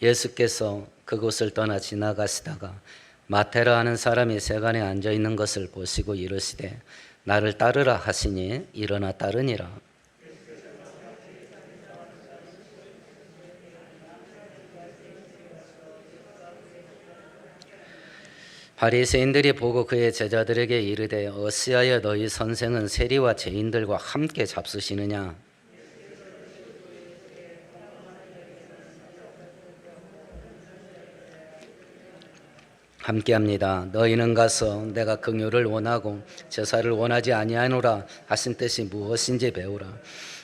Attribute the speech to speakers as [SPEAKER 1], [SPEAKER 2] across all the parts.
[SPEAKER 1] 예수께서 그곳을 떠나 지나가시다가 마태라 하는 사람이 세간에 앉아 있는 것을 보시고 이르시되 나를 따르라 하시니 일어나 따르니라. 바리새인들이 보고 그의 제자들에게 이르되 어찌하여 너희 선생은 세리와 죄인들과 함께 잡수시느냐. 함께합니다. 너희는 가서 내가 긍휼을 원하고 제사를 원하지 아니하노라 하신 뜻이 무엇인지 배우라.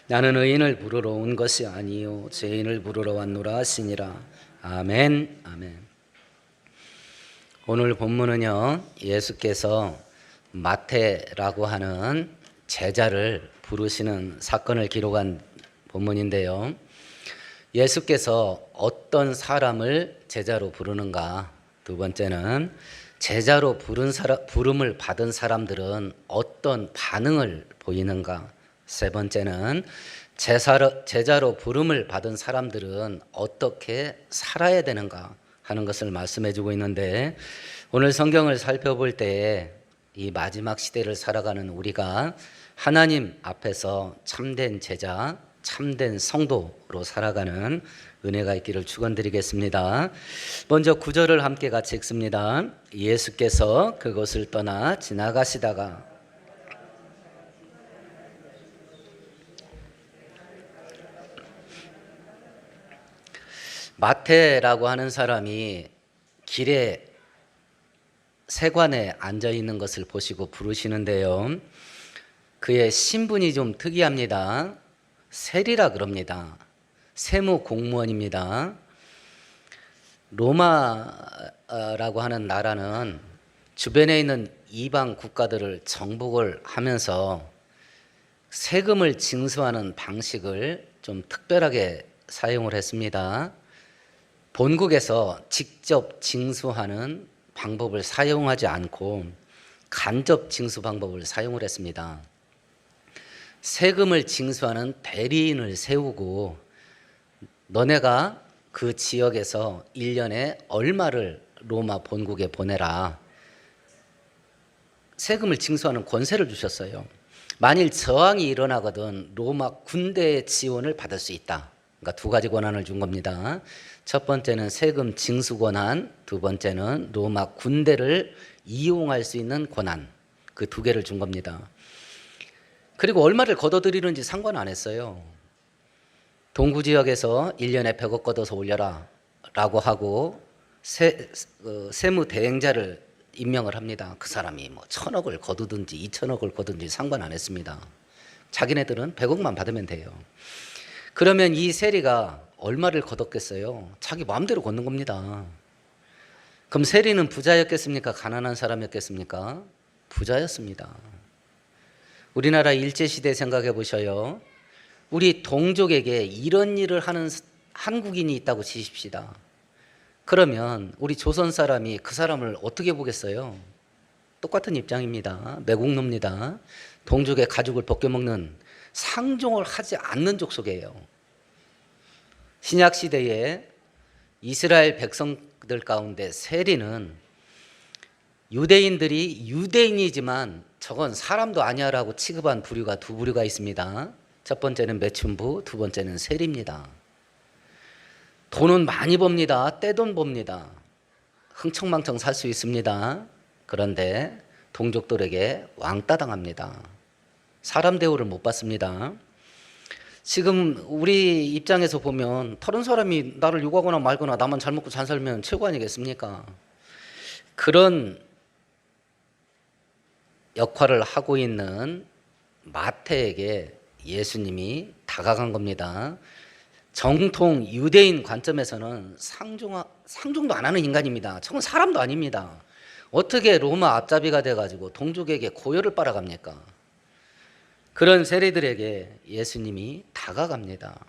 [SPEAKER 1] 나는 의인을 부르러 온 것이 아니요 죄인을 부르러 왔노라 하시니라. 아멘. 아멘. 오늘 본문은요, 예수께서 마태라고 하는 제자를 부르시는 사건을 기록한 본문인데요. 예수께서 어떤 사람을 제자로 부르는가? 두 번째는 제자로 부름을 받은 사람들은 어떤 반응을 보이는가? 세 번째는 제자로 부름을 받은 사람들은 어떻게 살아야 되는가 하는 것을 말씀해 주고 있는데, 오늘 성경을 살펴볼 때 이 마지막 시대를 살아가는 우리가 하나님 앞에서 참된 제자, 참된 성도로 살아가는 은혜가 있기를 축원드리겠습니다. 먼저 9절을 함께 같이 읽습니다. 예수께서 그곳을 떠나 지나가시다가 마태라고 하는 사람이 길에 세관에 앉아 있는 것을 보시고 부르시는데요. 그의 신분이 좀 특이합니다. 세리라 그럽니다. 세무 공무원입니다. 로마라고 하는 나라는 주변에 있는 이방 국가들을 정복을 하면서 세금을 징수하는 방식을 좀 특별하게 사용을 했습니다. 본국에서 직접 징수하는 방법을 사용하지 않고 간접 징수 방법을 사용을 했습니다. 세금을 징수하는 대리인을 세우고 너네가 그 지역에서 1년에 얼마를 로마 본국에 보내라. 세금을 징수하는 권세를 주셨어요. 만일 저항이 일어나거든 로마 군대의 지원을 받을 수 있다. 그러니까 두 가지 권한을 준 겁니다. 첫 번째는 세금 징수 권한, 두 번째는 로마 군대를 이용할 수 있는 권한, 그 두 개를 준 겁니다. 그리고 얼마를 걷어들이는지 상관 안 했어요. 동구 지역에서 1년에 100억 걷어서 올려라 라고 하고 세무 대행자를 임명을 합니다. 그 사람이 뭐 1000억을 거두든지 2000억을 거두든지 상관 안 했습니다. 자기네들은 100억만 받으면 돼요. 그러면 이 세리가 얼마를 걷었겠어요? 자기 마음대로 걷는 겁니다. 그럼 세리는 부자였겠습니까? 가난한 사람이었겠습니까? 부자였습니다. 우리나라 일제시대 생각해 보셔요. 우리 동족에게 이런 일을 하는 한국인이 있다고 치십시다. 그러면 우리 조선 사람이 그 사람을 어떻게 보겠어요? 똑같은 입장입니다. 매국노입니다. 동족의 가죽을 벗겨먹는 상종을 하지 않는 족속이에요. 신약시대에 이스라엘 백성들 가운데 세리는 유대인들이 유대인이지만 저건 사람도 아니야라고 취급한 부류가 두 부류가 있습니다. 첫 번째는 매춘부, 두 번째는 세리입니다. 돈은 많이 법니다. 떼돈 법니다. 흥청망청 살 수 있습니다. 그런데 동족들에게 왕따 당합니다. 사람 대우를 못 받습니다. 지금 우리 입장에서 보면 다른 사람이 나를 욕하거나 말거나 나만 잘 먹고 잘 살면 최고 아니겠습니까? 그런 역할을 하고 있는 마태에게 예수님이 다가간 겁니다. 정통 유대인 관점에서는 상종도 안 하는 인간입니다. 저건 사람도 아닙니다. 어떻게 로마 앞잡이가 돼가지고 동족에게 고열을 빨아갑니까? 그런 세리들에게 예수님이 다가갑니다.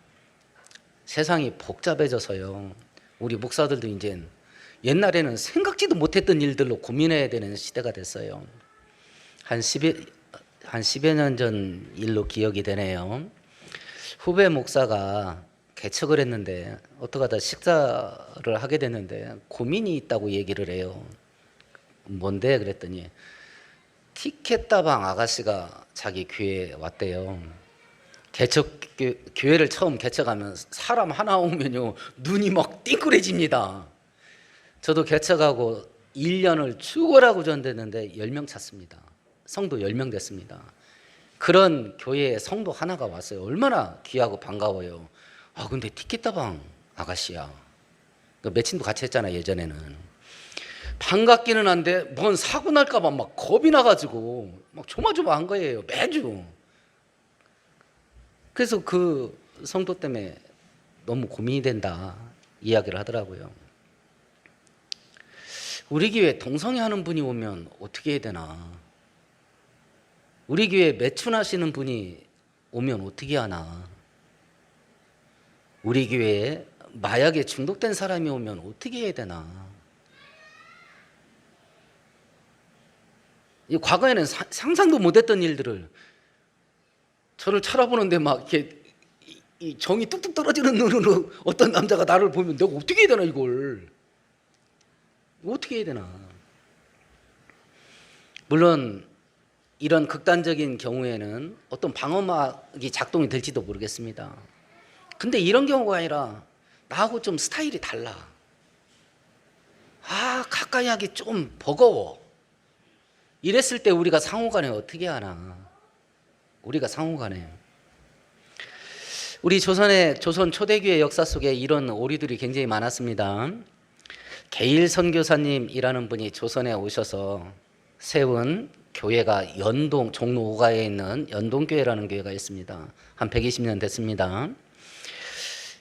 [SPEAKER 1] 세상이 복잡해져서요. 우리 목사들도 이제 옛날에는 생각지도 못했던 일들로 고민해야 되는 시대가 됐어요. 한 10여 년 전 일로 기억이 되네요. 후배 목사가 개척을 했는데 어떡하다 식사를 하게 됐는데 고민이 있다고 얘기를 해요. 뭔데 그랬더니 티켓다방 아가씨가 자기 교회에 왔대요. 교회를 처음 개척하면 사람 하나 오면요 눈이 막 띵그레집니다. 저도 개척하고 1년을 죽어라고 전됐는데 10명 찼습니다. 성도 10명 됐습니다. 그런 교회에 성도 하나가 왔어요. 얼마나 귀하고 반가워요. 아 근데 티켓다방 아가씨야. 매칭도 같이 했잖아요 예전에는. 반갑기는 한데 뭔 사고 날까봐 막 겁이 나가지고 막 조마조마한 거예요 매주. 그래서 그 성도 때문에 너무 고민이 된다 이야기를 하더라고요. 우리 교회 동성애 하는 분이 오면 어떻게 해야 되나? 우리 교회 매춘하시는 분이 오면 어떻게 하나? 우리 교회에 마약에 중독된 사람이 오면 어떻게 해야 되나? 과거에는 상상도 못했던 일들을 저를 쳐다보는데 막 이렇게 이 정이 뚝뚝 떨어지는 눈으로 어떤 남자가 나를 보면 내가 어떻게 해야 되나 이걸 어떻게 해야 되나? 물론 이런 극단적인 경우에는 어떤 방어막이 작동이 될지도 모르겠습니다. 근데 이런 경우가 아니라 나하고 좀 스타일이 달라. 아 가까이 하기 좀 버거워. 이랬을 때 우리가 상호간에 어떻게 하나? 우리가 상호간에 우리 조선 초대교회 역사 속에 이런 오류들이 굉장히 많았습니다. 게일 선교사님이라는 분이 조선에 오셔서 세운 교회가 연동 종로 5가에 있는 연동교회라는 교회가 있습니다. 한 120년 됐습니다.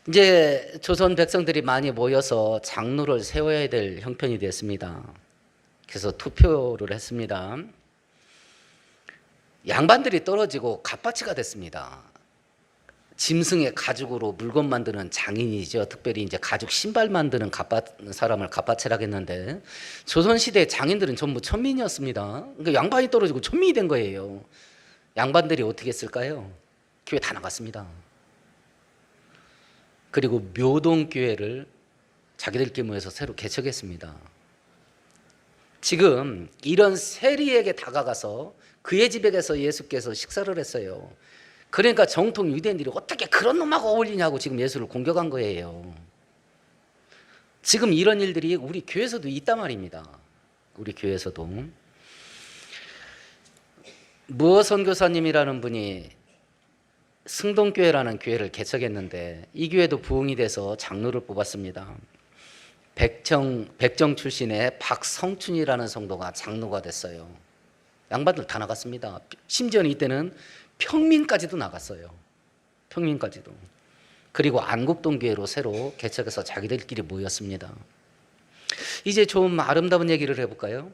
[SPEAKER 1] 이제 조선 백성들이 많이 모여서 장로를 세워야 될 형편이 됐습니다. 그래서 투표를 했습니다. 양반들이 떨어지고 갓바치가 됐습니다. 짐승의 가죽으로 물건 만드는 장인이죠. 특별히 이제 가죽 신발 만드는 사람을 갓바치라고 했는데 조선시대 장인들은 전부 천민이었습니다. 그러니까 양반이 떨어지고 천민이 된 거예요. 양반들이 어떻게 했을까요? 교회 다 나갔습니다. 그리고 묘동교회를 자기들끼리 모여서 새로 개척했습니다. 지금 이런 세리에게 다가가서 그의 집에 가서 예수께서 식사를 했어요. 그러니까 정통 유대인들이 어떻게 그런 놈하고 어울리냐고 지금 예수를 공격한 거예요. 지금 이런 일들이 우리 교회에서도 있단 말입니다. 우리 교회에서도. 무어 선교사님이라는 분이 승동교회라는 교회를 개척했는데 이 교회도 부흥이 돼서 장로를 뽑았습니다. 백정 출신의 박성춘이라는 성도가 장로가 됐어요. 양반들 다 나갔습니다. 심지어는 이때는 평민까지도 나갔어요. 평민까지도. 그리고 안국동교회로 새로 개척해서 자기들끼리 모였습니다. 이제 좀 아름다운 얘기를 해볼까요?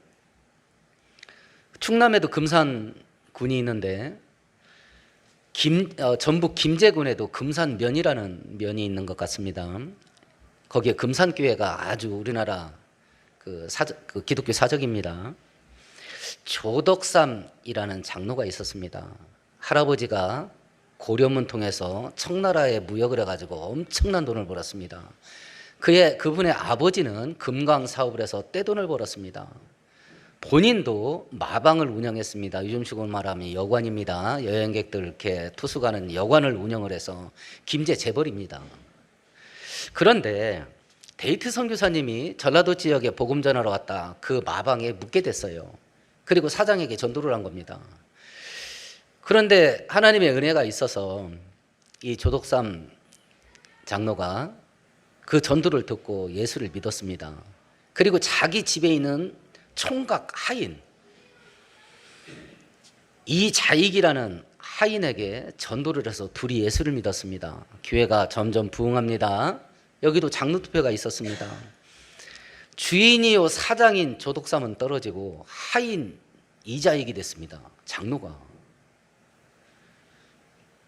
[SPEAKER 1] 충남에도 금산군이 있는데 전북 김제군에도 금산면이라는 면이 있는 것 같습니다. 거기에 금산교회가 아주 우리나라 그 기독교 사적입니다. 조덕삼이라는 장로가 있었습니다. 할아버지가 고려문 통해서 청나라에 무역을 해가지고 엄청난 돈을 벌었습니다. 그분의 아버지는 금강 사업을 해서 떼돈을 벌었습니다. 본인도 마방을 운영했습니다. 요즘식으로 말하면 여관입니다. 여행객들 이렇게 투숙하는 여관을 운영을 해서 김제 재벌입니다. 그런데 데이트 선교사님이 전라도 지역에 복음 전하러 왔다. 그 마방에 묵게 됐어요. 그리고 사장에게 전도를 한 겁니다. 그런데 하나님의 은혜가 있어서 이 조덕삼 장로가 그 전도를 듣고 예수를 믿었습니다. 그리고 자기 집에 있는 총각 하인 이자익이라는 하인에게 전도를 해서 둘이 예수를 믿었습니다. 교회가 점점 부흥합니다. 여기도 장로 투표가 있었습니다. 주인이요 사장인 조덕삼은 떨어지고 하인 이자익이 됐습니다. 장로가.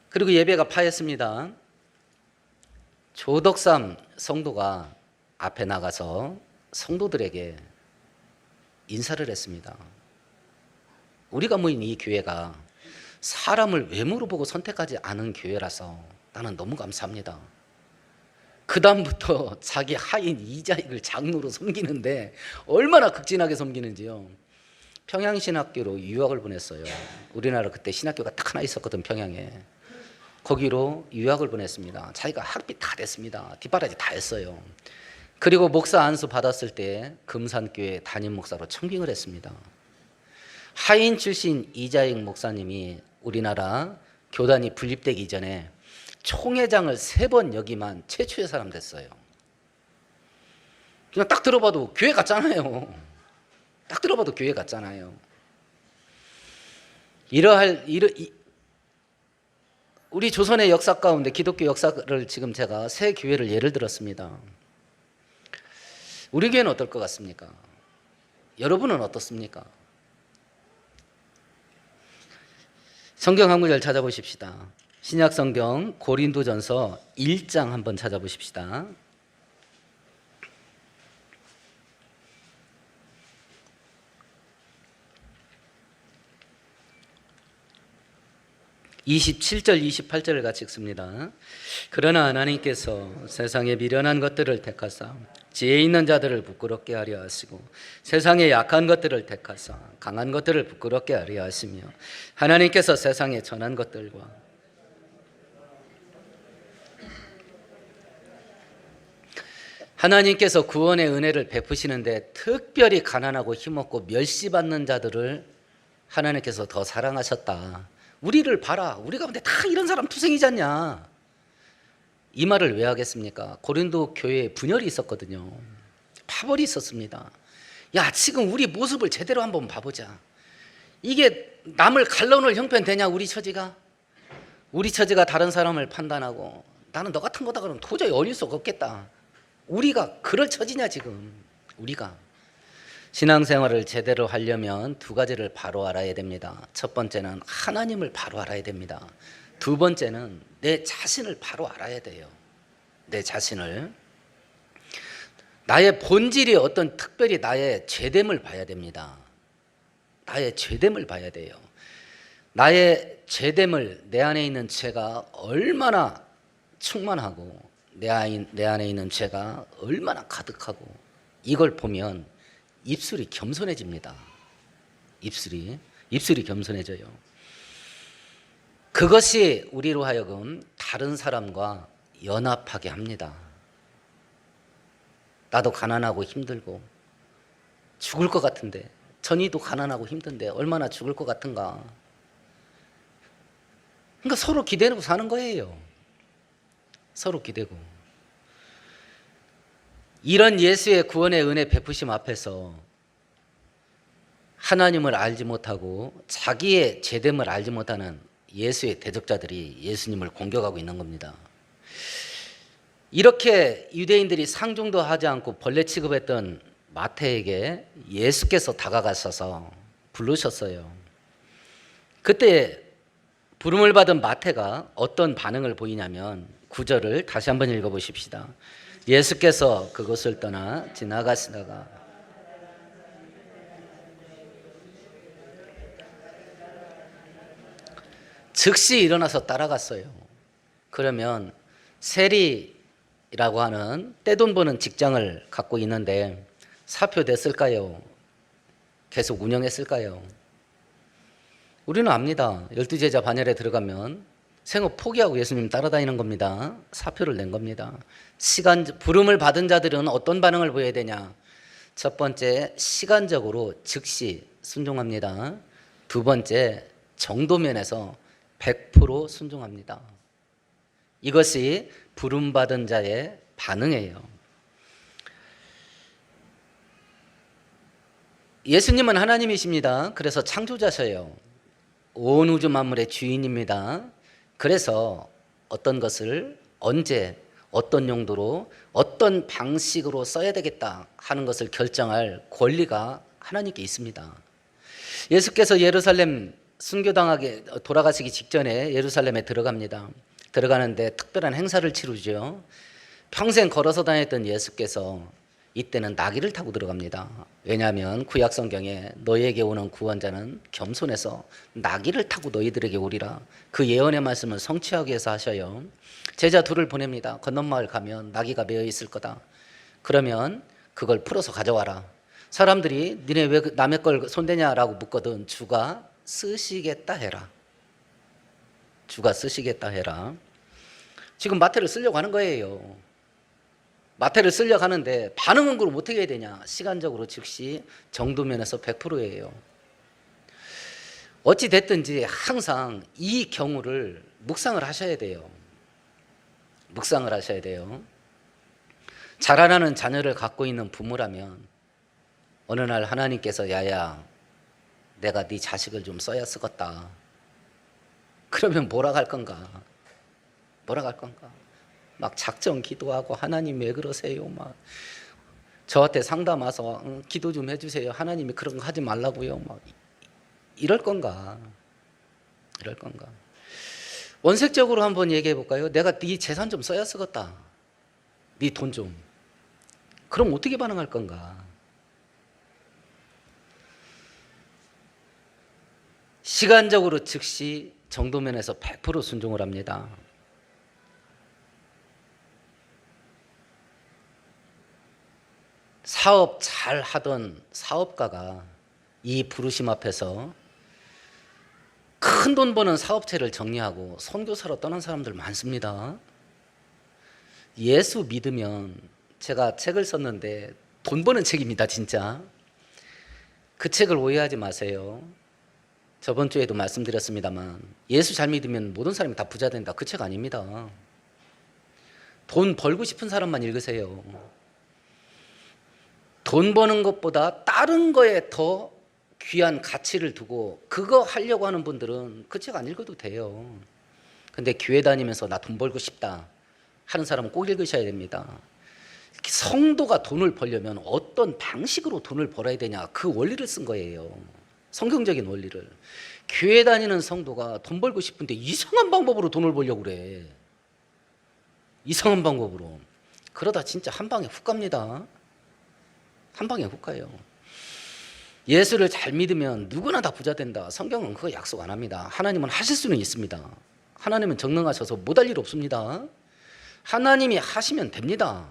[SPEAKER 1] 그리고 예배가 파했습니다. 조덕삼 성도가 앞에 나가서 성도들에게 인사를 했습니다. 우리가 모인 이 교회가 사람을 외모로 보고 선택하지 않은 교회라서 나는 너무 감사합니다. 그 다음부터 자기 하인 이자익을 장로로 섬기는데 얼마나 극진하게 섬기는지요. 평양신학교로 유학을 보냈어요. 우리나라 그때 신학교가 딱 하나 있었거든, 평양에. 거기로 유학을 보냈습니다. 자기가 학비 다 냈습니다. 뒷바라지 다 했어요. 그리고 목사 안수 받았을 때 금산교회 담임 목사로 청빙을 했습니다. 하인 출신 이자익 목사님이 우리나라 교단이 분립되기 이전에 총회장을 3번 역임한 최초의 사람 됐어요. 그냥 딱 들어봐도 교회 같잖아요. 딱 들어봐도 교회 같잖아요. 우리 조선의 역사 가운데 기독교 역사를 지금 제가 세 교회를 예를 들었습니다. 우리 교회는 어떨 것 같습니까? 여러분은 어떻습니까? 성경 한 구절 찾아보십시다. 신약 성경 고린도전서 1장 한번 찾아보십시다. 27절 28절을 같이 읽습니다. 그러나 하나님께서 세상에 미련한 것들을 택하사 지혜 있는 자들을 부끄럽게 하려 하시고 세상에 약한 것들을 택하사 강한 것들을 부끄럽게 하려 하시며 하나님께서 세상에 전한 것들과 하나님께서 구원의 은혜를 베푸시는데 특별히 가난하고 힘없고 멸시받는 자들을 하나님께서 더 사랑하셨다. 우리를 봐라. 우리 가운데 다 이런 사람 투생이지 않냐. 이 말을 왜 하겠습니까? 고린도 교회에 분열이 있었거든요. 파벌이 있었습니다. 야, 지금 우리 모습을 제대로 한번 봐보자. 이게 남을 갈라놓을 형편 되냐, 우리 처지가? 우리 처지가 다른 사람을 판단하고 나는 너 같은 거다 그러면 도저히 어릴 수가 없겠다. 우리가 그럴 처지냐 지금. 우리가 신앙생활을 제대로 하려면 2가지를 바로 알아야 됩니다. 첫 번째는 하나님을 바로 알아야 됩니다. 2번째는 내 자신을 바로 알아야 돼요. 내 자신을. 나의 본질이 어떤 특별히 나의 죄됨을 봐야 됩니다. 나의 죄됨을 봐야 돼요. 나의 죄됨을, 내 안에 있는 죄가 얼마나 충만하고 내 안에 있는 죄가 얼마나 가득하고 이걸 보면 입술이 겸손해집니다. 입술이 겸손해져요. 그것이 우리로 하여금 다른 사람과 연합하게 합니다. 나도 가난하고 힘들고 죽을 것 같은데, 전이도 가난하고 힘든데 얼마나 죽을 것 같은가. 그러니까 서로 기대고 사는 거예요. 서로 기대고. 이런 예수의 구원의 은혜 베푸심 앞에서 하나님을 알지 못하고 자기의 죄됨을 알지 못하는 예수의 대적자들이 예수님을 공격하고 있는 겁니다. 이렇게 유대인들이 상종도 하지 않고 벌레 취급했던 마태에게 예수께서 다가가셔서 부르셨어요. 그때 부름을 받은 마태가 어떤 반응을 보이냐면 9절을 다시 한번 읽어보십시다. 예수께서 그곳을 떠나 지나가시다가 즉시 일어나서 따라갔어요. 그러면 세리라고 하는 떼돈 버는 직장을 갖고 있는데 사표 냈을까요? 계속 운영했을까요? 우리는 압니다. 12제자 반열에 들어가면 생업 포기하고 예수님 따라다니는 겁니다. 사표를 낸 겁니다. 부름을 받은 자들은 어떤 반응을 보여야 되냐? 첫 번째, 시간적으로 즉시 순종합니다. 2번째, 정도면에서 100% 순종합니다. 이것이 부름받은 자의 반응이에요. 예수님은 하나님이십니다. 그래서 창조자셔요. 온 우주 만물의 주인입니다. 그래서 어떤 것을 언제 어떤 용도로 어떤 방식으로 써야 되겠다 하는 것을 결정할 권리가 하나님께 있습니다. 예수께서 예루살렘 순교당하게 돌아가시기 직전에 예루살렘에 들어갑니다. 들어가는데 특별한 행사를 치르죠. 평생 걸어서 다녔던 예수께서 이때는 나귀를 타고 들어갑니다. 왜냐하면 구약 성경에 너희에게 오는 구원자는 겸손해서 나귀를 타고 너희들에게 오리라. 그 예언의 말씀을 성취하기 위해서 하셔요. 제자 둘을 보냅니다. 건너마을 가면 나귀가 메어 있을 거다. 그러면 그걸 풀어서 가져와라. 사람들이 니네 왜 남의 걸 손대냐라고 묻거든 주가 쓰시겠다 해라. 주가 쓰시겠다 해라. 지금 마태를 쓰려고 하는 거예요. 마태를 쓰려고 하는데 반응은 그럼 어떻게 해야 되냐? 시간적으로 즉시 정도면에서 100%예요. 어찌 됐든지 항상 이 경우를 묵상을 하셔야 돼요. 묵상을 하셔야 돼요. 자라나는 자녀를 갖고 있는 부모라면 어느 날 하나님께서 야야 내가 네 자식을 좀 써야 쓰겄다. 그러면 뭐라 할 건가? 뭐라 할 건가? 막 작정 기도하고 하나님 왜 그러세요? 막 저한테 상담 와서 기도 좀 해주세요. 하나님이 그런 거 하지 말라고요. 막 이럴 건가? 이럴 건가? 원색적으로 한번 얘기해 볼까요? 내가 네 재산 좀 써야 쓰겄다. 네 돈 좀. 그럼 어떻게 반응할 건가? 시간적으로 즉시 정도면에서 100% 순종을 합니다. 사업 잘 하던 사업가가 이 부르심 앞에서 큰 돈 버는 사업체를 정리하고 선교사로 떠난 사람들 많습니다. 예수 믿으면, 제가 책을 썼는데 돈 버는 책입니다, 진짜. 그 책을 오해하지 마세요. 저번 주에도 말씀드렸습니다만 예수 잘 믿으면 모든 사람이 다 부자 된다. 그 책 아닙니다. 돈 벌고 싶은 사람만 읽으세요. 돈 버는 것보다 다른 거에 더 귀한 가치를 두고 그거 하려고 하는 분들은 그 책 안 읽어도 돼요. 근데 교회 다니면서 나 돈 벌고 싶다 하는 사람은 꼭 읽으셔야 됩니다. 성도가 돈을 벌려면 어떤 방식으로 돈을 벌어야 되냐, 그 원리를 쓴 거예요. 성경적인 원리를. 교회 다니는 성도가 돈 벌고 싶은데 이상한 방법으로 돈을 벌려고 그래. 이상한 방법으로. 그러다 진짜 한 방에 훅 갑니다. 한 방에 훅 가요. 예수를 잘 믿으면 누구나 다 부자 된다. 성경은 그거 약속 안 합니다. 하나님은 하실 수는 있습니다. 하나님은 전능하셔서 못할 일 없습니다. 하나님이 하시면 됩니다.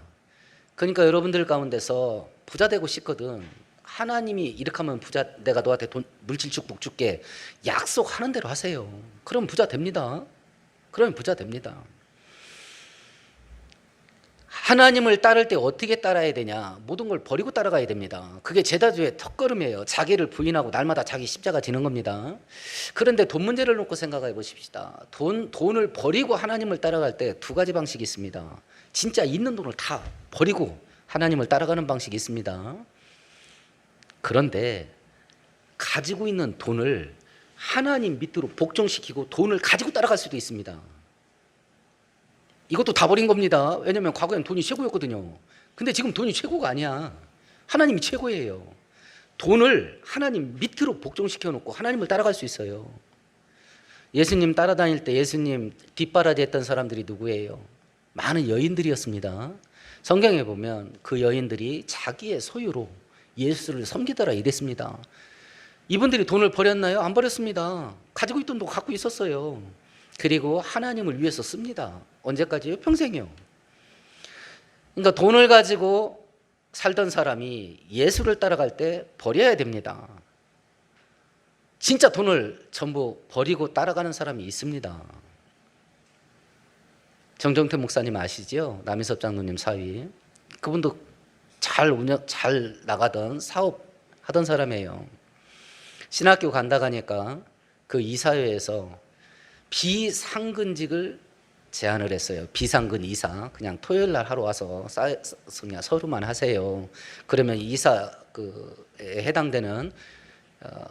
[SPEAKER 1] 그러니까 여러분들 가운데서 부자 되고 싶거든. 하나님이 이렇게 하면 부자, 내가 너한테 돈, 물질 축복 줄게. 약속하는 대로 하세요. 그럼 부자 됩니다. 그러면 부자 됩니다. 하나님을 따를 때 어떻게 따라야 되냐? 모든 걸 버리고 따라가야 됩니다. 그게 제자주의 첫걸음이에요. 자기를 부인하고 날마다 자기 십자가 지는 겁니다. 그런데 돈 문제를 놓고 생각해 보십시다. 돈을 버리고 하나님을 따라갈 때 두 가지 방식이 있습니다. 진짜 있는 돈을 다 버리고 하나님을 따라가는 방식이 있습니다. 그런데 가지고 있는 돈을 하나님 밑으로 복종시키고 돈을 가지고 따라갈 수도 있습니다. 이것도 다 버린 겁니다. 왜냐하면 과거엔 돈이 최고였거든요. 근데 지금 돈이 최고가 아니야. 하나님이 최고예요. 돈을 하나님 밑으로 복종시켜 놓고 하나님을 따라갈 수 있어요. 예수님 따라다닐 때 예수님 뒷바라지 했던 사람들이 누구예요? 많은 여인들이었습니다. 성경에 보면 그 여인들이 자기의 소유로 예수를 섬기더라 이랬습니다. 이분들이 돈을 버렸나요? 안 버렸습니다. 가지고 있던 돈 갖고 있었어요. 그리고 하나님을 위해서 씁니다. 언제까지요? 평생이요. 그러니까 돈을 가지고 살던 사람이 예수를 따라갈 때 버려야 됩니다. 진짜 돈을 전부 버리고 따라가는 사람이 있습니다. 정정태 목사님 아시죠? 남희섭 장로님 사위. 그분도 잘 나가던 사업 하던 사람이에요. 신학교 간다 가니까 그 이사회에서 비상근직을 제안을 했어요. 비상근 이사. 그냥 토요일 날 하러 와서 그냥 서류만 하세요. 그러면 이사 해당되는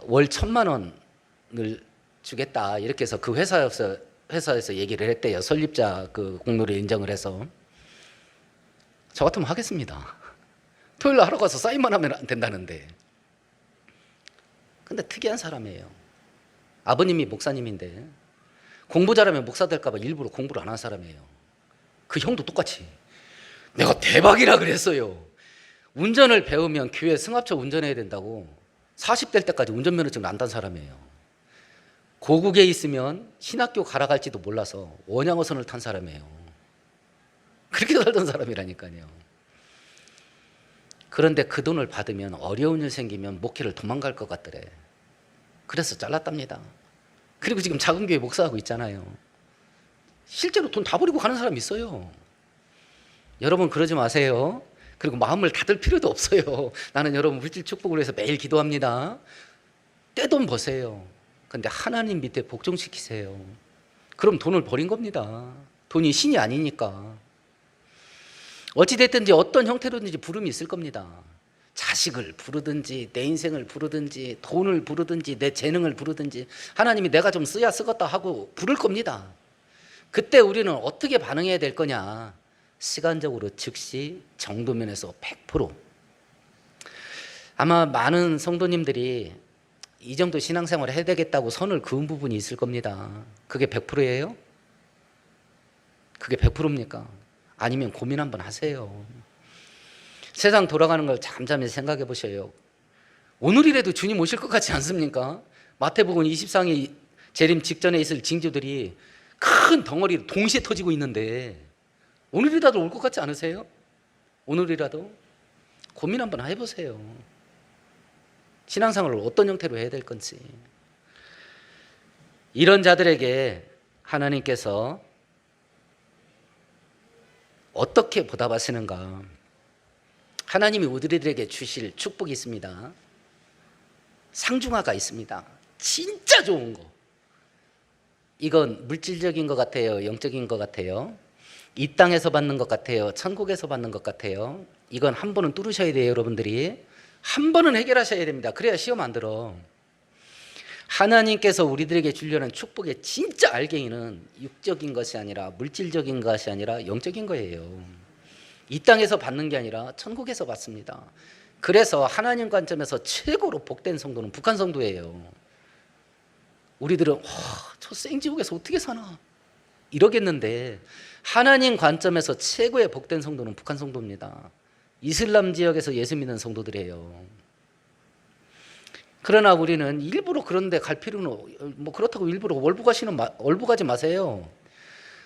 [SPEAKER 1] 월 1,000만 원을 주겠다. 이렇게 해서 그 회사에서 얘기를 했대요. 설립자 그 공로를 인정을 해서. 저 같으면 하겠습니다. 토요일 날 하러 가서 사인만 하면 안 된다는데. 근데 특이한 사람이에요. 아버님이 목사님인데 공부 잘하면 목사 될까 봐 일부러 공부를 안 한 사람이에요. 그 형도 똑같이. 내가 대박이라 그랬어요. 운전을 배우면 교회 승합차 운전해야 된다고 40대 때까지 운전면허증 난다는 사람이에요. 고국에 있으면 신학교 가라 갈지도 몰라서 원양어선을 탄 사람이에요. 그렇게 살던 사람이라니까요. 그런데 그 돈을 받으면 어려운 일 생기면 목회를 도망갈 것 같더래. 그래서 잘랐답니다. 그리고 지금 작은 교회 목사하고 있잖아요. 실제로 돈 다 버리고 가는 사람 있어요. 여러분 그러지 마세요. 그리고 마음을 닫을 필요도 없어요. 나는 여러분 물질 축복을 위해서 매일 기도합니다. 떼돈 버세요. 근데 하나님 밑에 복종시키세요. 그럼 돈을 버린 겁니다. 돈이 신이 아니니까. 어찌됐든지 어떤 형태로든지 부름이 있을 겁니다. 자식을 부르든지 내 인생을 부르든지 돈을 부르든지 내 재능을 부르든지 하나님이 내가 좀 쓰야 쓰겠다 하고 부를 겁니다. 그때 우리는 어떻게 반응해야 될 거냐? 시간적으로 즉시 정도면에서 100%. 아마 많은 성도님들이 이 정도 신앙생활을 해야 되겠다고 선을 그은 부분이 있을 겁니다. 그게 100%예요? 그게 100%입니까? 아니면 고민 한번 하세요. 세상 돌아가는 걸 잠잠히 생각해 보셔요. 오늘이라도 주님 오실 것 같지 않습니까? 마태복음 24장 재림 직전에 있을 징조들이 큰 덩어리로 동시에 터지고 있는데 오늘이라도 올 것 같지 않으세요? 오늘이라도 고민 한번 해보세요. 신앙생활을 어떤 형태로 해야 될 건지. 이런 자들에게 하나님께서 어떻게 보답하시는가? 하나님이 우리들에게 주실 축복이 있습니다. 상중하가 있습니다. 진짜 좋은 거. 이건 물질적인 것 같아요? 영적인 것 같아요? 이 땅에서 받는 것 같아요? 천국에서 받는 것 같아요? 이건 한 번은 뚫으셔야 돼요, 여러분들이. 한 번은 해결하셔야 됩니다. 그래야 시험 안 들어. 하나님께서 우리들에게 주려는 축복의 진짜 알갱이는 육적인 것이 아니라 물질적인 것이 아니라 영적인 거예요. 이 땅에서 받는 게 아니라 천국에서 받습니다. 그래서 하나님 관점에서 최고로 복된 성도는 북한 성도예요. 우리들은 저 생지옥에서 어떻게 사나 이러겠는데 하나님 관점에서 최고의 복된 성도는 북한 성도입니다. 이슬람 지역에서 예수 믿는 성도들이에요. 그러나 우리는 일부러 그런 데 갈 필요는 그렇다고 일부러 월북하지 마세요.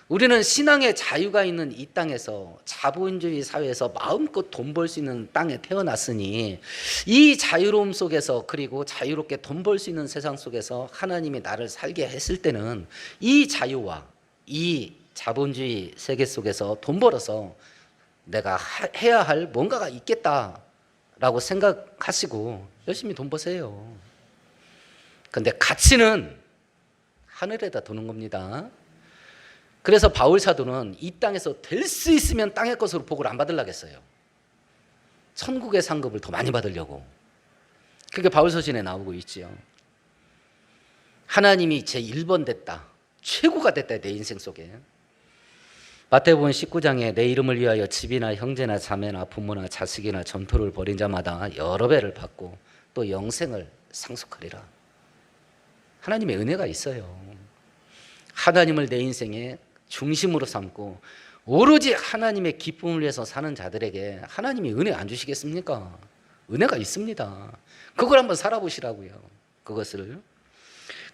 [SPEAKER 1] 우리는 신앙의 자유가 있는 이 땅에서 자본주의 사회에서 마음껏 돈 벌 수 있는 땅에 태어났으니 이 자유로움 속에서 그리고 자유롭게 돈 벌 수 있는 세상 속에서 하나님이 나를 살게 했을 때는 이 자유와 이 자본주의 세계 속에서 돈 벌어서 내가 해야 할 뭔가가 있겠다라고 생각하시고 열심히 돈 버세요. 근데 가치는 하늘에다 두는 겁니다. 그래서 바울 사도는 이 땅에서 될 수 있으면 땅의 것으로 복을 안 받으려겠어요. 천국의 상급을 더 많이 받으려고. 그게 바울 서신에 나오고 있지요. 하나님이 제 1번 됐다. 최고가 됐다. 내 인생 속에. 마태복음 19장에 내 이름을 위하여 집이나 형제나 자매나 부모나 자식이나 점토를 벌인 자마다 여러 배를 받고 또 영생을 상속하리라. 하나님의 은혜가 있어요. 하나님을 내 인생의 중심으로 삼고 오로지 하나님의 기쁨을 위해서 사는 자들에게 하나님이 은혜 안 주시겠습니까? 은혜가 있습니다. 그걸 한번 살아보시라고요.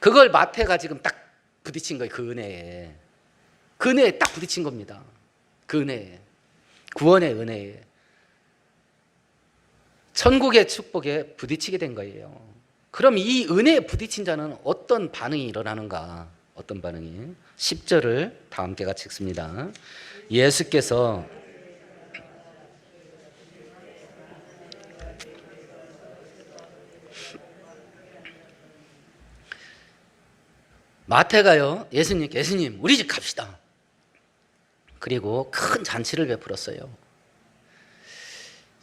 [SPEAKER 1] 그걸 마태가 지금 딱 부딪힌 거예요. 그 은혜에. 그 은혜에 딱 부딪힌 겁니다. 그 은혜에. 구원의 은혜에. 천국의 축복에 부딪히게 된 거예요. 그럼 이 은혜에 부딪힌 자는 어떤 반응이 일어나는가? 어떤 반응이? 10절을 다 함께 같이 읽습니다. 예수께서 마태가요, 예수님 우리 집 갑시다. 그리고 큰 잔치를 베풀었어요.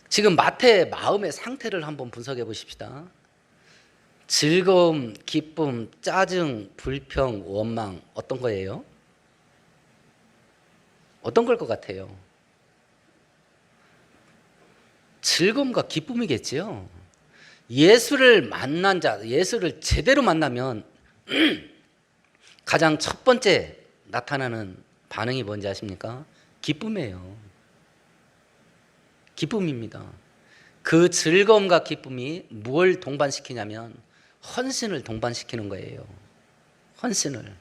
[SPEAKER 1] 지금 마태의 마음의 상태를 한번 분석해 보십시다. 즐거움, 기쁨, 짜증, 불평, 원망 어떤 거예요? 어떤 걸 것 같아요? 즐거움과 기쁨이겠지요. 예수를 만난 자, 예수를 제대로 만나면 가장 첫 번째 나타나는 반응이 뭔지 아십니까? 기쁨이에요. 기쁨입니다. 그 즐거움과 기쁨이 뭘 동반시키냐면 헌신을 동반시키는 거예요. 헌신을.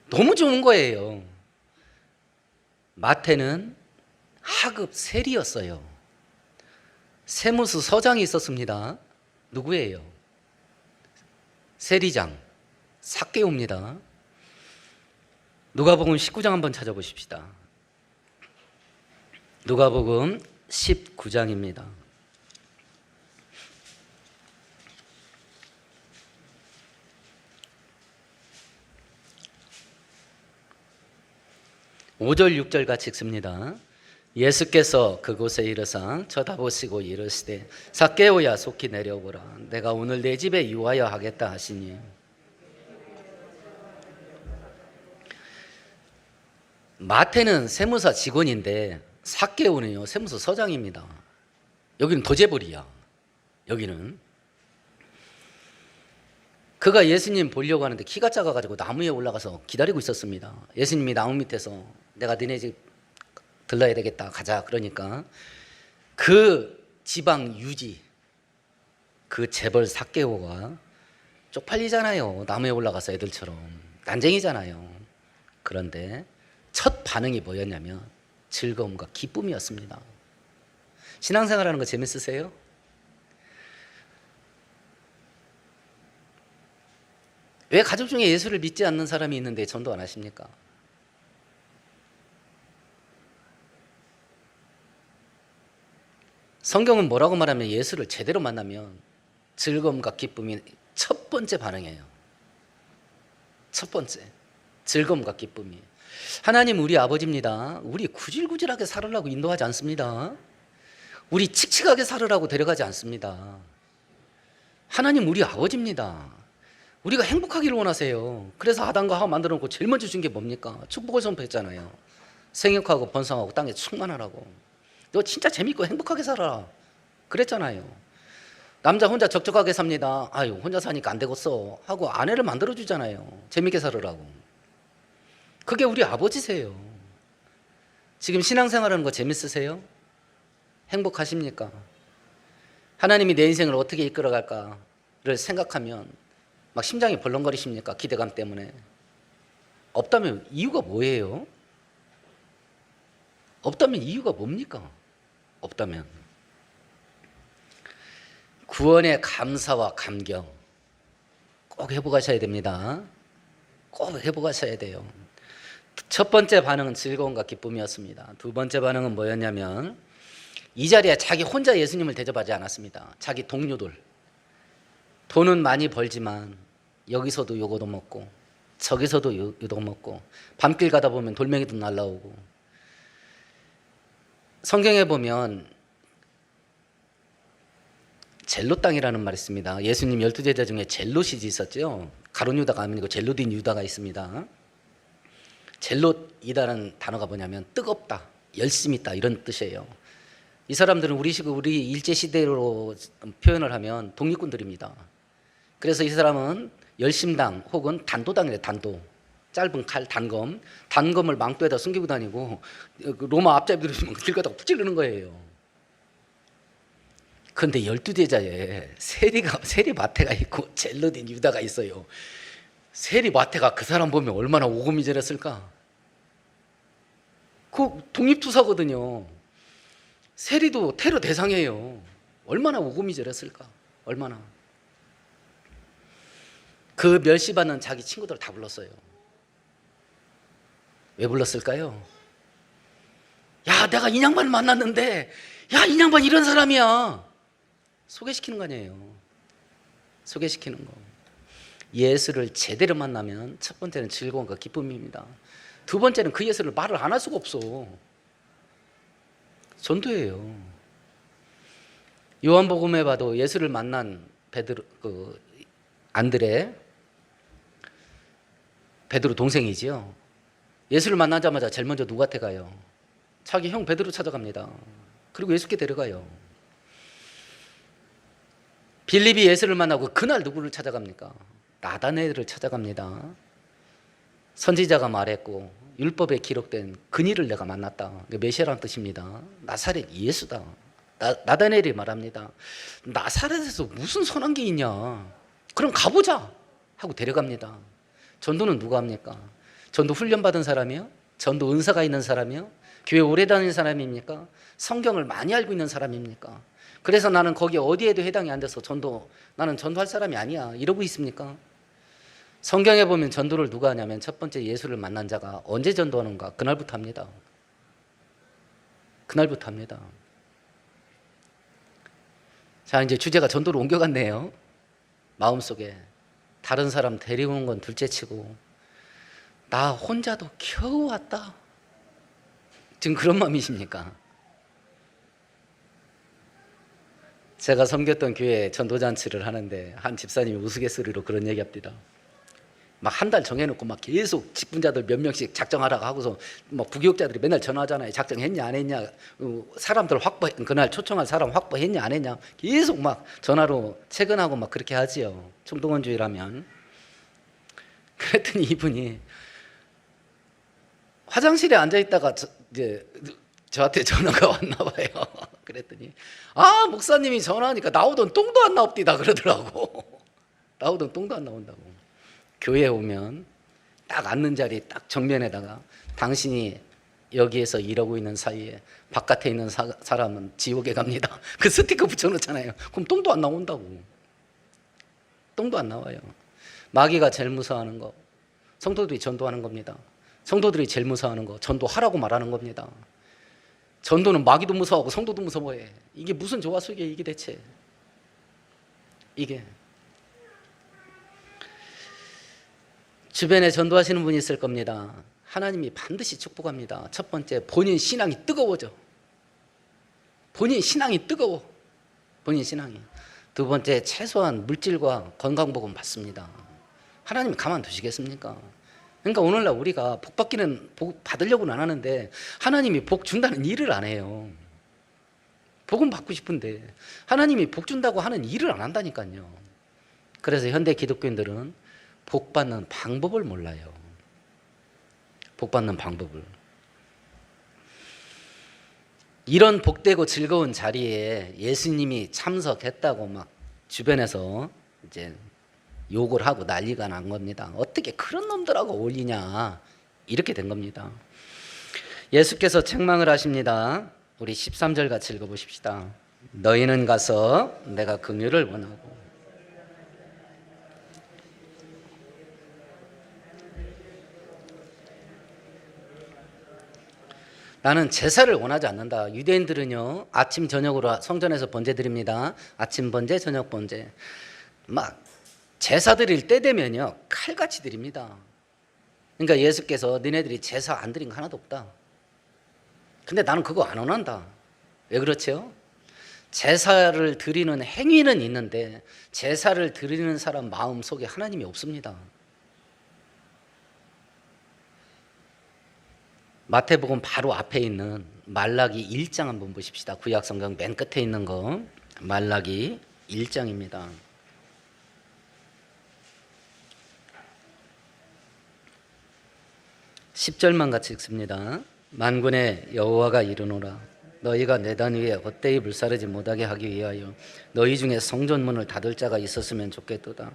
[SPEAKER 1] 너무 좋은 거예요. 마태는 하급 세리였어요. 세무수 서장이 있었습니다. 누구예요? 세리장 삭개오입니다. 누가복음 19장 한번 찾아보십시다. 누가복음 19장입니다. (5절) (6절) 같이 읽습니다. 예수께서 그곳에 이르사 쳐다보시고 이르시되 삭개오야 속히 내려오라 내가 오늘 내 집에 유하여 하겠다 하시니 마태는 세무사 직원인데 삭개오는요 세무서 서장입니다. 여기는 도제불이야. 여기는 그가 예수님 보려고 하는데 키가 작아가지고 나무에 올라가서 기다리고 있었습니다. 예수님이 나무 밑에서 내가 너네 집 들러야 되겠다 가자 그러니까 그 지방 유지 그 재벌 삭개오가 쪽팔리잖아요. 나무에 올라가서 애들처럼 난쟁이잖아요. 그런데 첫 반응이 뭐였냐면 즐거움과 기쁨이었습니다. 신앙생활하는 거 재밌으세요? 왜 가족 중에 예수를 믿지 않는 사람이 있는데 전도 안 하십니까? 성경은 뭐라고 말하면 예수를 제대로 만나면 즐거움과 기쁨이 첫 번째 반응이에요. 첫 번째 즐거움과 기쁨이. 하나님 우리 아버지입니다. 우리 구질구질하게 살으라고 인도하지 않습니다. 우리 칙칙하게 살으라고 데려가지 않습니다. 하나님 우리 아버지입니다. 우리가 행복하기를 원하세요. 그래서 아담과 하와 만들어 놓고 제일 먼저 준 게 뭡니까? 축복을 선포했잖아요. 생육하고 번성하고 땅에 충만하라고. 너 진짜 재밌고 행복하게 살아라 그랬잖아요. 남자 혼자 적적하게 삽니다. 아유 혼자 사니까 안 되겠어 하고 아내를 만들어주잖아요. 재밌게 살으라고. 그게 우리 아버지세요. 지금 신앙생활하는 거 재밌으세요? 행복하십니까? 하나님이 내 인생을 어떻게 이끌어갈까를 생각하면 막 심장이 벌렁거리십니까? 기대감 때문에. 없다면 이유가 뭐예요? 없다면 이유가 뭡니까? 없다면 구원의 감사와 감격 꼭 회복하셔야 됩니다. 꼭 회복하셔야 돼요. 첫 번째 반응은 즐거움과 기쁨이었습니다. 두 번째 반응은 뭐였냐면 이 자리에 자기 혼자 예수님을 대접하지 않았습니다. 자기 동료들. 돈은 많이 벌지만 여기서도 요거도 먹고 저기서도 요도 먹고 밤길 가다 보면 돌멩이도 날라오고. 성경에 보면 젤롯 땅이라는 말이 있습니다. 예수님 12제자 중에 젤롯이 있었죠. 가룟 유다가 아니고 젤롯인 유다가 있습니다. 젤롯이라는 단어가 뭐냐면 뜨겁다, 열심 있다 이런 뜻이에요. 이 사람들은 우리 일제시대로 표현을 하면 독립군들입니다. 그래서 이 사람은 열심당 혹은 단도당이래요. 단도. 짧은 칼, 단검을 망토에다 숨기고 다니고 로마 앞잡이들이 길 가다가 푹 찌르는 거예요. 그런데 12제자에 세리 마태가 있고 젤롯인 유다가 있어요. 세리 마태가 그 사람 보면 얼마나 오고미절했을까? 그 독립투사거든요. 세리도 테러 대상이에요. 얼마나 오고미절했을까? 얼마나. 그 멸시받는 자기 친구들 다 불렀어요. 왜 불렀을까요? 야, 내가 이 양반을 만났는데, 야, 이 양반 이런 사람이야. 소개시키는 거 아니에요. 소개시키는 거. 예수를 제대로 만나면 첫 번째는 즐거움과 기쁨입니다. 두 번째는 그 예수를 말을 안 할 수가 없어. 전도예요. 요한복음에 봐도 예수를 만난 안드레, 베드로 동생이지요. 예수를 만나자마자 제일 먼저 누구한테 가요? 자기 형 베드로 찾아갑니다. 그리고 예수께 데려가요. 빌립이 예수를 만나고 그날 누구를 찾아갑니까? 나다나엘을 찾아갑니다. 선지자가 말했고 율법에 기록된 그니를 내가 만났다. 메시아란 뜻입니다. 나사렛 예수다. 나다니엘이 말합니다. 나사렛에서 무슨 선한 게 있냐? 그럼 가보자 하고 데려갑니다. 전도는 누가 합니까? 전도 훈련받은 사람이요? 전도 은사가 있는 사람이요? 교회 오래 다니는 사람입니까? 성경을 많이 알고 있는 사람입니까? 그래서 나는 거기 어디에도 해당이 안 돼서 나는 전도할 사람이 아니야 이러고 있습니까? 성경에 보면 전도를 누가 하냐면 첫 번째 예수를 만난 자가 언제 전도하는가? 그날부터 합니다. 그날부터 합니다. 자, 이제 주제가 전도로 옮겨갔네요. 마음속에 다른 사람 데리고 온 건 둘째치고 나 혼자도 겨우 왔다. 지금 그런 마음이십니까? 제가 섬겼던 교회에 전도잔치를 하는데 한 집사님이 우스갯소리로 그런 얘기합니다. 막 한 달 정해놓고 막 계속 직분자들 몇 명씩 작정하라고 하고서 뭐 부교육자들이 맨날 전화하잖아요. 작정했냐 안 했냐, 사람들 그날 초청할 사람 확보했냐 안 했냐 계속 막 전화로 체근하고 막 그렇게 하지요. 총동원주의라면. 그랬더니 이분이 화장실에 앉아 있다가 이제 저한테 전화가 왔나 봐요. 그랬더니 목사님이 전화하니까 나오던 똥도 안 나옵디다 그러더라고. 나오던 똥도 안 나온다고. 교회에 오면 딱 앉는 자리 딱 정면에다가 당신이 여기에서 일하고 있는 사이에 바깥에 있는 사람은 지옥에 갑니다. 그 스티커 붙여놓잖아요. 그럼 똥도 안 나온다고. 똥도 안 나와요. 마귀가 제일 무서워하는 거 성도들이 전도하는 겁니다. 성도들이 제일 무서워하는 거 전도하라고 말하는 겁니다. 전도는 마귀도 무서워하고 성도도 무서워해. 이게 무슨 조화수이게 이게 대체. 이게 주변에 전도하시는 분이 있을 겁니다. 하나님이 반드시 축복합니다. 첫 번째, 본인 신앙이 뜨거워져. 본인 신앙이 뜨거워. 본인 신앙이. 두 번째, 최소한 물질과 건강복은 받습니다. 하나님이 가만두시겠습니까? 그러니까 오늘날 우리가 복 받으려고는 안 하는데 하나님이 복 준다는 일을 안 해요. 복은 받고 싶은데 하나님이 복 준다고 하는 일을 안 한다니까요. 그래서 현대 기독교인들은 복 받는 방법을 몰라요. 복 받는 방법을. 이런 복되고 즐거운 자리에 예수님이 참석했다고 막 주변에서 이제 욕을 하고 난리가 난 겁니다. 어떻게 그런 놈들하고 어울리냐 이렇게 된 겁니다. 예수께서 책망을 하십니다. 우리 13절 같이 읽어보십시다. 너희는 가서 내가 긍휼을 원하고 나는 제사를 원하지 않는다. 유대인들은요 아침 저녁으로 성전에서 번제 드립니다. 아침 번제 저녁 번제 막 제사 드릴 때 되면요 칼같이 드립니다. 그러니까 예수께서 너네들이 제사 안 드린 거 하나도 없다. 근데 나는 그거 안 원한다. 왜 그렇죠? 제사를 드리는 행위는 있는데 제사를 드리는 사람 마음속에 하나님이 없습니다. 마태복음 바로 앞에 있는 말라기 1장 한번 보십시다. 구약성경 맨 끝에 있는 거 말라기 1장입니다. 10절만 같이 읽습니다. 만군의 여호와가 이르노라 너희가 내단 위에 헛되이 불사르지 못하게 하기 위하여 너희 중에 성전문을 닫을 자가 있었으면 좋겠도다.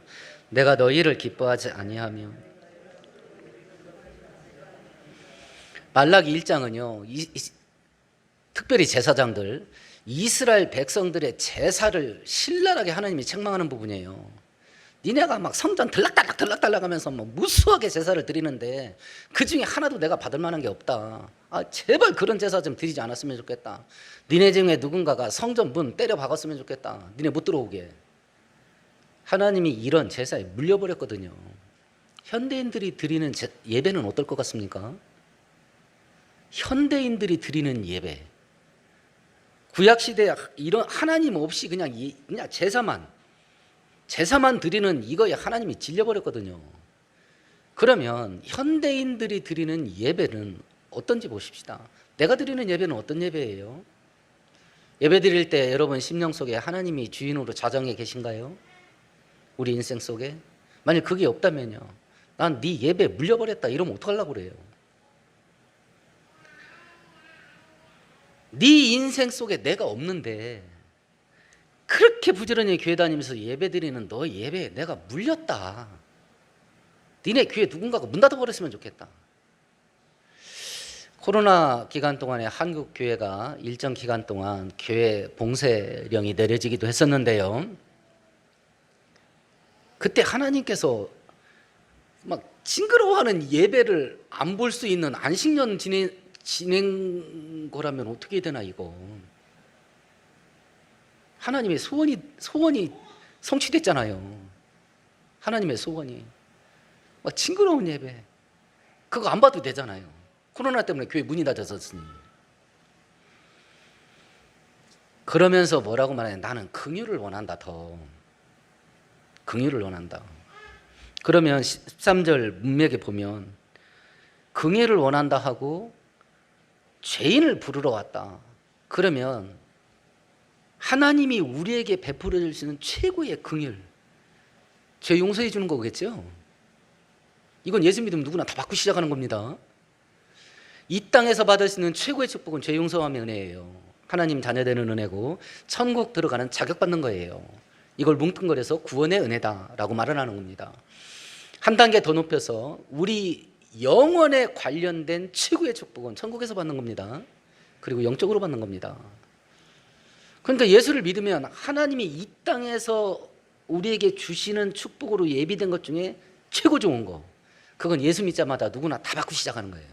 [SPEAKER 1] 내가 너희를 기뻐하지 아니하며. 말라기 1장은요 특별히 제사장들 이스라엘 백성들의 제사를 신랄하게 하나님이 책망하는 부분이에요. 니네가 막 성전 들락달락 하면서 뭐 무수하게 제사를 드리는데 그 중에 하나도 내가 받을 만한 게 없다. 제발 그런 제사 좀 드리지 않았으면 좋겠다. 니네 중에 누군가가 성전 문 때려 박았으면 좋겠다. 니네 못 들어오게. 하나님이 이런 제사에 물려버렸거든요. 현대인들이 드리는 예배는 어떨 것 같습니까? 현대인들이 드리는 예배, 구약시대에 이런 하나님 없이 그냥 제사만 드리는 이거에 하나님이 질려버렸거든요. 그러면 현대인들이 드리는 예배는 어떤지 보십시다. 내가 드리는 예배는 어떤 예배예요? 예배 드릴 때 여러분 심령 속에 하나님이 주인으로 자정해 계신가요? 우리 인생 속에? 만약 그게 없다면요 난 네 예배 물려버렸다 이러면 어떡하려고 그래요? 네 인생 속에 내가 없는데 그렇게 부지런히 교회 다니면서 예배 드리는 너 예배에 내가 물렸다. 니네 교회 누군가가 문 닫아버렸으면 좋겠다. 코로나 기간 동안에 한국 교회가 일정 기간 동안 교회 봉쇄령이 내려지기도 했었는데요. 그때 하나님께서 막 징그러워하는 예배를 안 볼 수 있는 안식년 지낸 거라면 어떻게 되나 이거. 하나님의 소원이 성취됐잖아요. 하나님의 소원이. 막 징그러운 예배 그거 안 봐도 되잖아요. 코로나 때문에 교회 문이 닫아졌으니. 그러면서 뭐라고 말하냐, 나는 긍휼을 원한다. 더 긍휼을 원한다. 그러면 13절 문맥에 보면 긍휼을 원한다 하고 죄인을 부르러 왔다. 그러면 하나님이 우리에게 베풀어 줄 수 있는 최고의 긍휼, 죄 용서해 주는 거겠죠. 이건 예수 믿으면 누구나 다 받고 시작하는 겁니다. 이 땅에서 받을 수 있는 최고의 축복은 죄 용서함의 은혜예요. 하나님 자녀되는 은혜고 천국 들어가는 자격받는 거예요. 이걸 뭉뚱그려서 구원의 은혜다라고 말을 하는 겁니다. 한 단계 더 높여서 우리 영혼에 관련된 최고의 축복은 천국에서 받는 겁니다. 그리고 영적으로 받는 겁니다. 그러니까 예수를 믿으면 하나님이 이 땅에서 우리에게 주시는 축복으로 예비된 것 중에 최고 좋은 거, 그건 예수 믿자마자 누구나 다 받고 시작하는 거예요.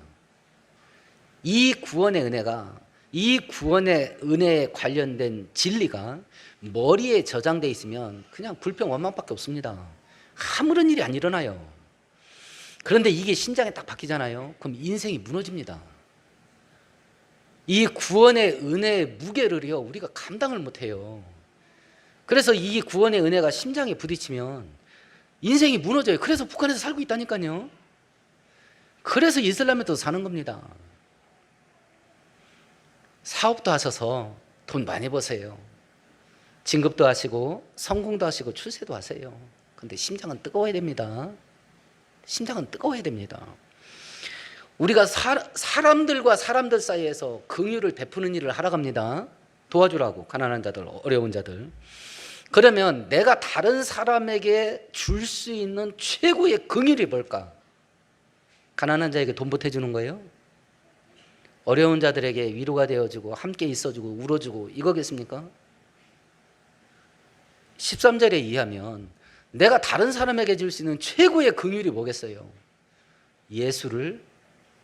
[SPEAKER 1] 이 구원의 은혜가, 이 구원의 은혜에 관련된 진리가 머리에 저장돼 있으면 그냥 불평 원망밖에 없습니다. 아무런 일이 안 일어나요. 그런데 이게 심장에 딱 박히잖아요. 그럼 인생이 무너집니다. 이 구원의 은혜의 무게를요 우리가 감당을 못해요. 그래서 이 구원의 은혜가 심장에 부딪히면 인생이 무너져요. 그래서 북한에서 살고 있다니까요. 그래서 이슬람에도 사는 겁니다. 사업도 하셔서 돈 많이 버세요. 진급도 하시고 성공도 하시고 출세도 하세요. 근데 심장은 뜨거워야 됩니다. 심장은 뜨거워야 됩니다. 우리가 사람들과 사람들 사이에서 긍휼을 베푸는 일을 하러 갑니다. 도와주라고, 가난한 자들, 어려운 자들. 그러면 내가 다른 사람에게 줄 수 있는 최고의 긍휼이 뭘까? 가난한 자에게 돈 보태주는 거예요? 어려운 자들에게 위로가 되어주고 함께 있어주고 울어주고 이거겠습니까? 13절에 의하면 내가 다른 사람에게 줄 수 있는 최고의 긍휼이 뭐겠어요? 예수를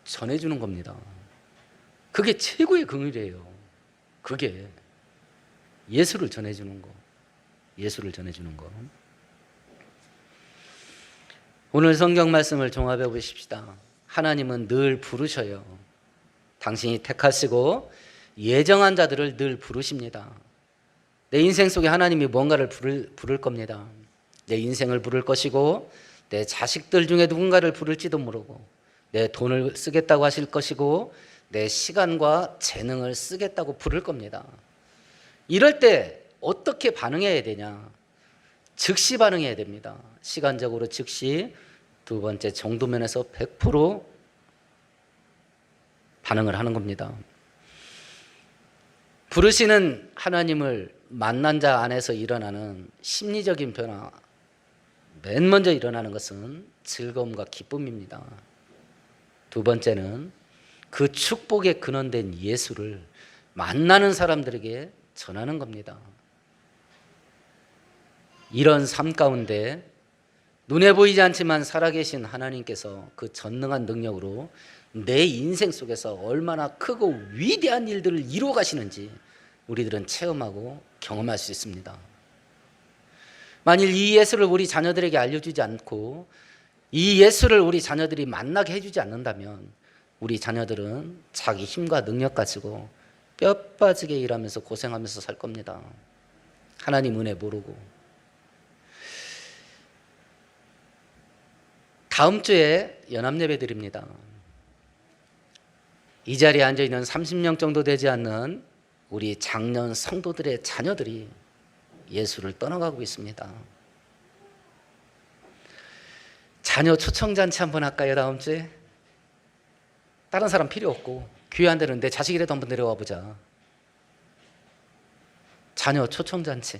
[SPEAKER 1] 전해주는 겁니다. 그게 최고의 긍휼이에요. 그게 예수를 전해주는 거. 예수를 전해주는 거. 오늘 성경 말씀을 종합해 보십시다. 하나님은 늘 부르셔요. 당신이 택하시고 예정한 자들을 늘 부르십니다. 내 인생 속에 하나님이 뭔가를 부를 겁니다. 내 인생을 부를 것이고 내 자식들 중에 누군가를 부를지도 모르고 내 돈을 쓰겠다고 하실 것이고 내 시간과 재능을 쓰겠다고 부를 겁니다. 이럴 때 어떻게 반응해야 되냐? 즉시 반응해야 됩니다. 시간적으로 즉시. 두 번째, 정도면에서 100% 반응을 하는 겁니다. 부르시는 하나님을 만난 자 안에서 일어나는 심리적인 변화, 맨 먼저 일어나는 것은 즐거움과 기쁨입니다. 두 번째는 그 축복에 근원된 예수를 만나는 사람들에게 전하는 겁니다. 이런 삶 가운데 눈에 보이지 않지만 살아계신 하나님께서 그 전능한 능력으로 내 인생 속에서 얼마나 크고 위대한 일들을 이루어 가시는지 우리들은 체험하고 경험할 수 있습니다. 만일 이 예수를 우리 자녀들에게 알려주지 않고 이 예수를 우리 자녀들이 만나게 해주지 않는다면 우리 자녀들은 자기 힘과 능력 가지고 뼈 빠지게 일하면서 고생하면서 살 겁니다. 하나님 은혜 모르고. 다음 주에 연합예배 드립니다. 이 자리에 앉아있는 30명 정도 되지 않는 우리 장년 성도들의 자녀들이 예수를 떠나가고 있습니다. 자녀 초청잔치 한번 할까요? 다음 주에? 다른 사람 필요 없고 교회 안 되는데 자식이라도 한번 데려와 보자. 자녀 초청잔치.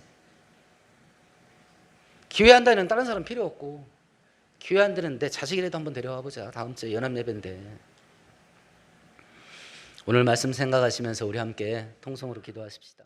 [SPEAKER 1] 기회 한 달에는 다른 사람 필요 없고, 기회 안 되는 내 자식이라도 한번 데려와 보자. 다음 주에 연합예배인데. 오늘 말씀 생각하시면서 우리 함께 통성으로 기도하십시다.